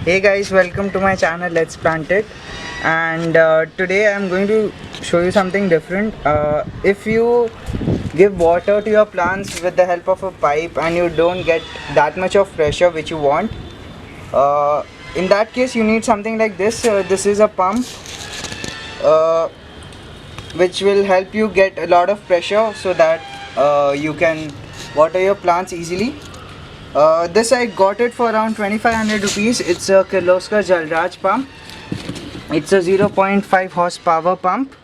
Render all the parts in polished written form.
Hey guys, welcome to my channel Let's Plant It. And today I'm going to show you something different. If you give water to your plants with the help of a pipe and you don't get that much of pressure which you want, uh, in that case you need something like this. This is a pump uh, which will help you get a lot of pressure so that you can water your plants easily. This I got it for around 2500 rupees. It's a Kirloskar jalraj pump. It's a 0.5 horsepower pump,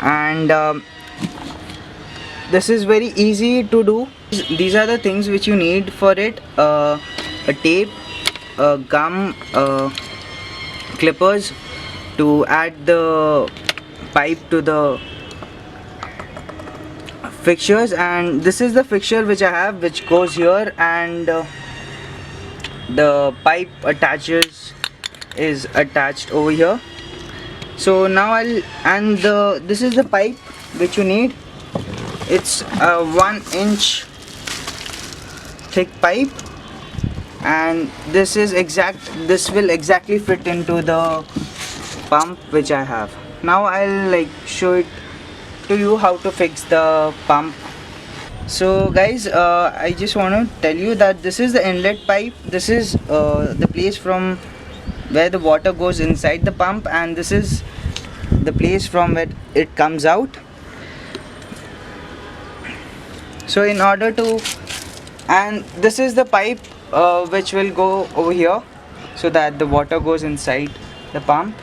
and this is very easy to do. These are the things which you need for it: a tape, a gum, clippers to add the pipe to the fixtures, and this is the fixture which I have, which goes here, and the pipe is attached over here. So now this is the pipe which you need. It's a 1-inch thick pipe, and this will exactly fit into the pump which I have. Now I'll show it to you how to fix the pump. So guys, I just want to tell you that this is the inlet pipe. This is the place from where the water goes inside the pump, and this is the place from where it comes out. So and this is the pipe which will go over here so that the water goes inside the pump.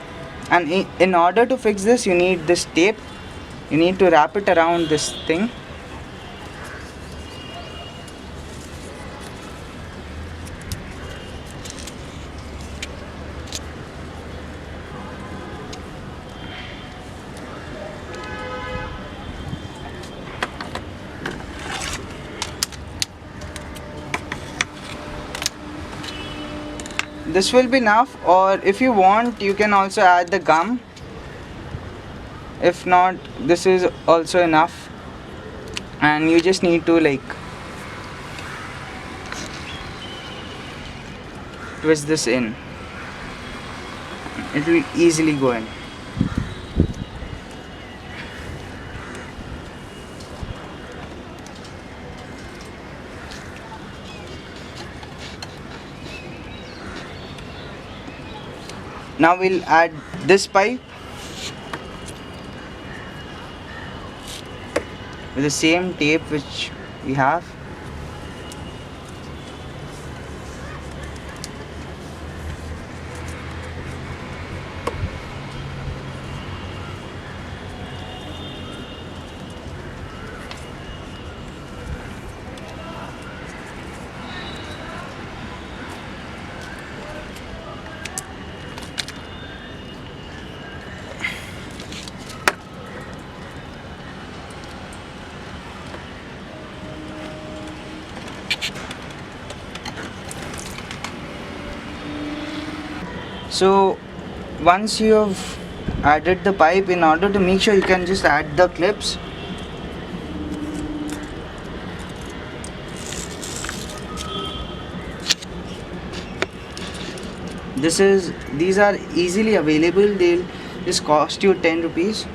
And in order to fix this, you need this tape. You need to wrap it around this thing. This will be enough, or if you want you can also add the gum. If not, this is also enough, and you just need to twist this in. It will easily go in. Now we'll add this pipe with the same tape which we have. So once you have added the pipe, in order to make sure, you can just add the clips. These are easily available. They'll just cost you 10 rupees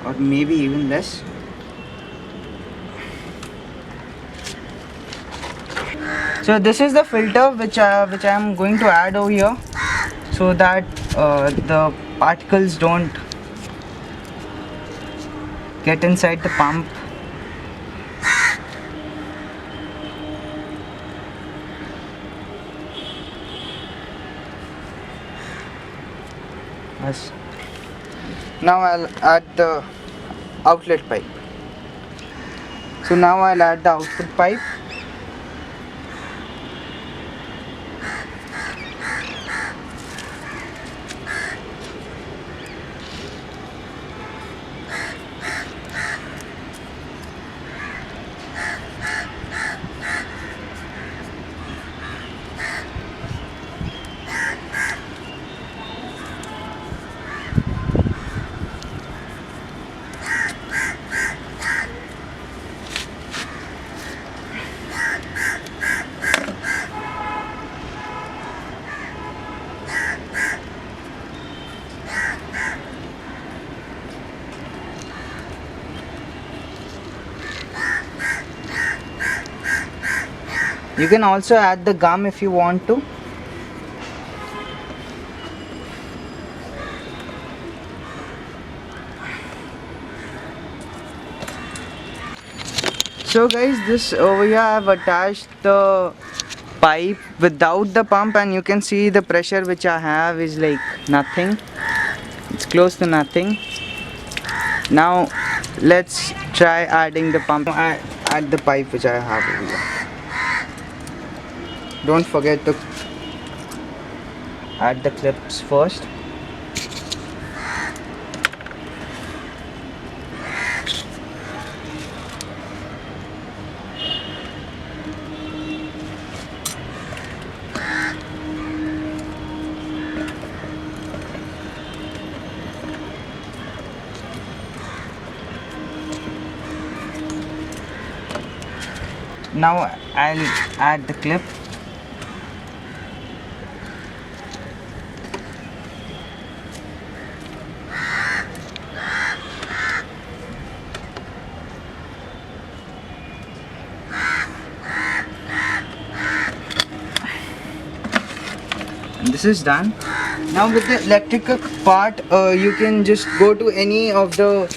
or maybe even less. So this is the filter which I am going to add over here, so that the particles don't get inside the pump. Yes. Now I'll add the outlet pipe. So now I'll add the outlet pipe. You can also add the gum if you want to. So guys, this over here I have attached the pipe without the pump, and you can see the pressure which I have is like nothing. It's close to nothing. Now let's try adding the pump. Add the pipe which I have over here. Don't forget to add the clips first. Now I'll add the clip. And this is done. Now with the electrical part, you can just go to any of the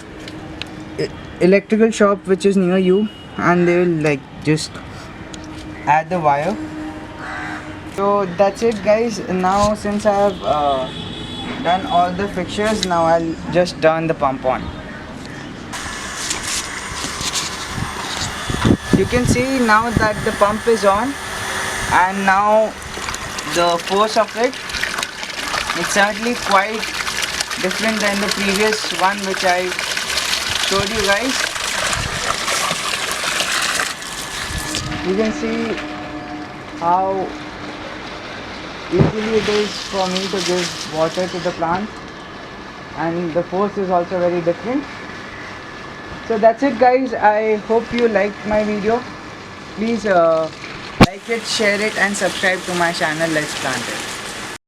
electrical shop which is near you, and they will like just add the wire. So that's it guys. Now since I have done all the fixtures, now I'll just turn the pump on. You can see now that the pump is on, and now the force of it, it's certainly quite different than the previous one which I showed you guys. You can see how easily it is for me to give water to the plant, and the force is also very different. So that's it guys. I hope you liked my video. Please like it, share it and subscribe to my channel. Let's Plant It.